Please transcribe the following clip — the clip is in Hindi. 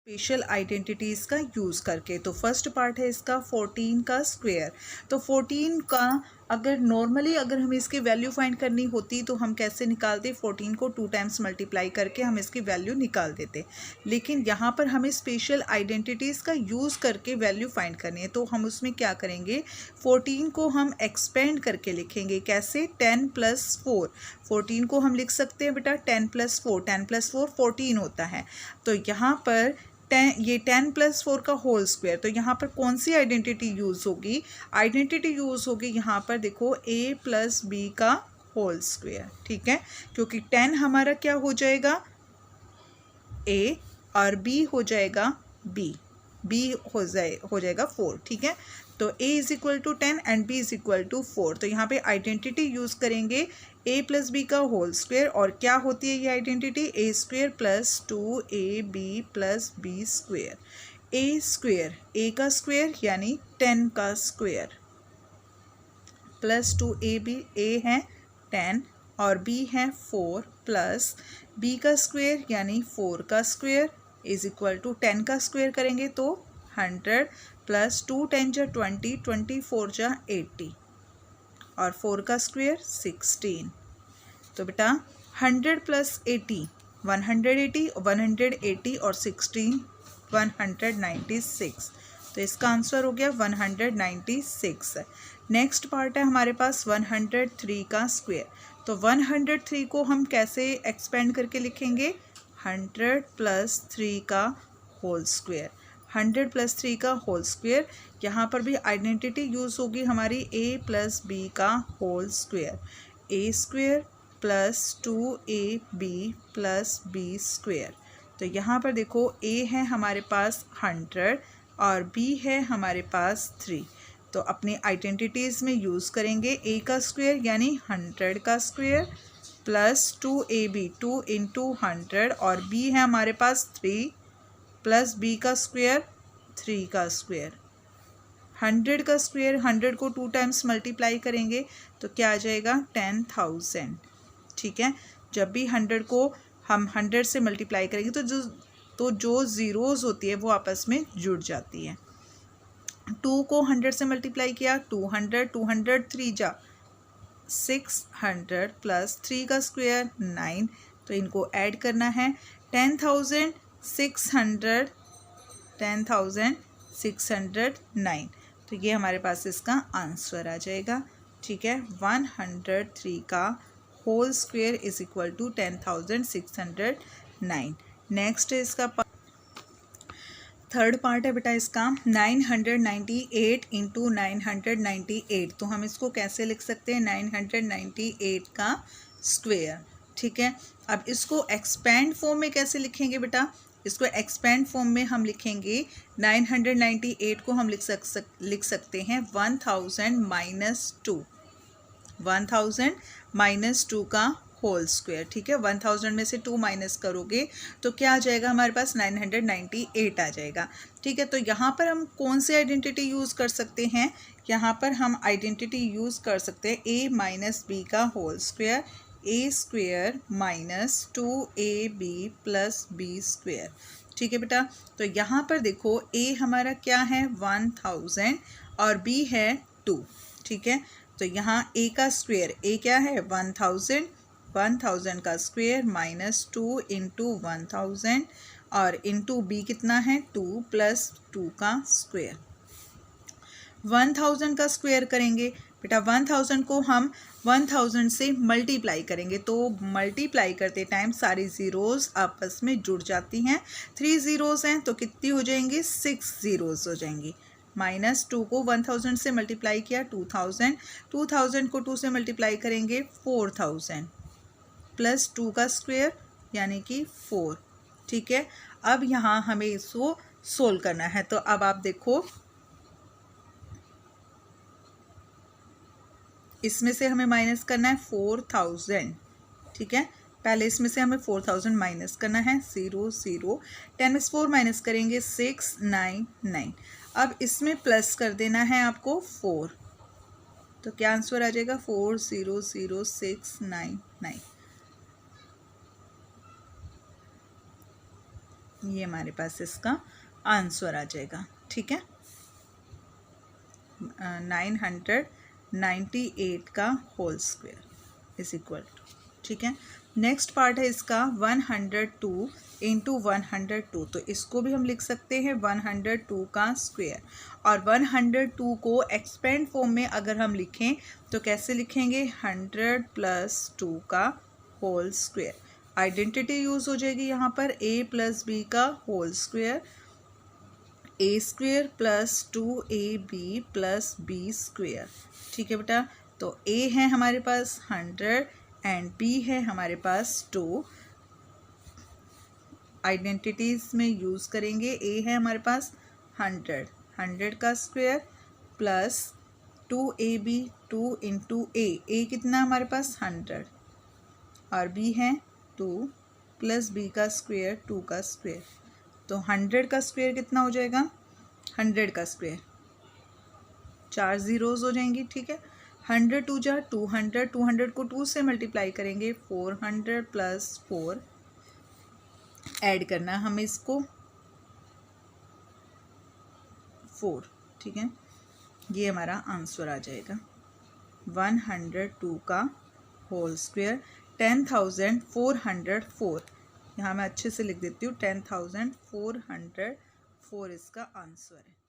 स्पेशल आइडेंटिटीज़ का यूज़ करके। तो फर्स्ट पार्ट है इसका 14 का स्क्वायर। तो 14 का अगर नॉर्मली अगर हमें इसकी वैल्यू फाइंड करनी होती तो हम कैसे निकालते, 14 को 2 टाइम्स मल्टीप्लाई करके हम इसकी वैल्यू निकाल देते। लेकिन यहाँ पर हमें स्पेशल आइडेंटिटीज़ का यूज़ करके वैल्यू फाइंड करनी है, तो हम उसमें क्या करेंगे, 14 को हम एक्सपेंड करके लिखेंगे। कैसे, 10 + 4। 14 को हम लिख सकते हैं बेटा 10 + 4, 10 + 4 14 होता है। तो यहाँ पर 10 + 4 का होल स्क्वायर, तो यहाँ पर कौन सी आइडेंटिटी यूज़ होगी, आइडेंटिटी यूज़ होगी यहाँ पर देखो a + b का होल स्क्वायर। ठीक है, क्योंकि 10 हमारा क्या हो जाएगा a और b हो जाएगा b हो जाएगा 4। ठीक है, तो a = 10 एंड b = 4। तो यहाँ पे आइडेंटिटी यूज़ करेंगे a + b का होल स्क्वायर, और क्या होती है ये identity, a² + 2ab + b²। a का स्क्वायर यानी 10 का स्क्वायर प्लस 2ab, a है 10 और b है 4 प्लस b का स्क्वायर यानी 4 का स्क्वायर = 10 का स्क्वायर करेंगे तो 100 प्लस 2 10 × 20, 24 × 80 और 4 का स्क्वायर 16। तो बेटा 100 + 80 180, 180 और 16 196। तो इसका आंसर हो गया 196। नेक्स्ट पार्ट है हमारे पास 103 का स्क्वायर। तो 103 को हम कैसे एक्सपेंड करके लिखेंगे, 100 + 3 का होल स्क्वायर। 100 + 3 का होल स्क्वायर, यहाँ पर भी आइडेंटिटी यूज़ होगी हमारी a + b का whole square. a² + 2ab + b²। तो यहाँ पर देखो a है हमारे पास 100 और b है हमारे पास 3। तो अपनी आइडेंटिटीज़ में यूज़ करेंगे a का स्क्वायर यानी 100 का स्क्वायर प्लस 2ab 2 × 100 और b है हमारे पास 3 प्लस b का स्क्वायर 3 का स्क्वायर। 100 का स्क्वायर, 100 को 2 टाइम्स मल्टीप्लाई करेंगे तो क्या आ जाएगा 10,000। ठीक है, जब भी 100 को हम 100 से मल्टीप्लाई करेंगे तो जो ज़ीरोज़ होती है वो आपस में जुड़ जाती है। 2 को 100 से मल्टीप्लाई किया 200, 200 3 जा 600 प्लस 3 का स्क्वायर 9। तो इनको ऐड करना है 10,609। तो ये हमारे पास इसका आंसर आ जाएगा। ठीक है, 103 का होल स्क्वायर = 10,609। नेक्स्ट है इसका थर्ड पार्ट है बेटा इसका 998 × 998। तो हम इसको कैसे लिख सकते हैं, 998 का स्क्वायर। ठीक है, अब इसको एक्सपेंड फॉर्म में कैसे लिखेंगे बेटा, इसको एक्सपेंड फॉर्म में हम लिखेंगे 998 को हम लिख सकते हैं 1000 - 2 का होल स्क्वायर। ठीक है, 1000 में से 2 माइनस करोगे तो क्या आ जाएगा हमारे पास 998 आ जाएगा। ठीक है, तो यहाँ पर हम कौन सी आइडेंटिटी यूज़ कर सकते हैं, यहाँ पर हम आइडेंटिटी यूज़ कर सकते हैं a - b का whole square, a² - 2ab + b²। ठीक है बेटा, तो यहाँ पर देखो a हमारा क्या है 1000 और b है 2। ठीक है, तो यहाँ a का स्क्वायर, a क्या है 1000 का स्क्वायर -2 × 1000 और इंटू b कितना है 2 + 2 का स्क्वायर। 1000 का स्क्वायर करेंगे बेटा, 1000 को हम 1000 से मल्टीप्लाई करेंगे तो मल्टीप्लाई करते टाइम सारी ज़ीरोज़ आपस में जुड़ जाती हैं। 3 ज़ीरोज़ हैं तो कितनी हो जाएंगी, 6 ज़ीरोज़ हो जाएंगी। -2 को 1000 से मल्टीप्लाई किया 2000, 2000 को 2 से मल्टीप्लाई करेंगे 4000 प्लस 2 का स्क्वायर यानी कि 4। ठीक है, अब यहाँ हमें इसको सोल्व करना है। तो अब आप देखो इसमें से हमें माइनस करना है 4000। ठीक है, पहले इसमें से हमें 4000 माइनस करना है, 0 0 10 में से 4 माइनस करेंगे 6 9 9। अब इसमें प्लस कर देना है आपको 4, तो क्या आंसर आ जाएगा 400699। ये हमारे पास इसका आंसर आ जाएगा। ठीक है, 998 का whole square is equal to. ठीक है, नेक्स्ट पार्ट है इसका 102 इंटू 102। तो इसको भी हम लिख सकते हैं 102 का स्क्वायर। और 102 को एक्सपेंड फॉर्म में अगर हम लिखें तो कैसे लिखेंगे, 100 प्लस 2 का होल स्क्वायर। आइडेंटिटी यूज़ हो जाएगी यहाँ पर, a प्लस बी का whole square, A square plus 2ab plus B square. ठीक है बेटा, तो a है हमारे पास 100 एंड b है हमारे पास 2। आइडेंटिटीज में यूज़ करेंगे, a है हमारे पास 100 का square plus 2ab 2 into a कितना हमारे पास 100 और b है 2 प्लस b का स्क्वायर 2 का स्क्वायर। तो 100 का स्क्वायर कितना हो जाएगा, 100 का स्क्वायर 4 ज़ीरोज़ हो जाएंगी। ठीक है, 100 2 जा 200, 200 को 2 से मल्टीप्लाई करेंगे 400 प्लस 4 ऐड करना हमें इसको 4। ठीक है, ये हमारा आंसर आ जाएगा 102 का होल स्क्वायर 10,404। यहाँ मैं अच्छे से लिख देती हूँ 10,404 इसका आंसर है।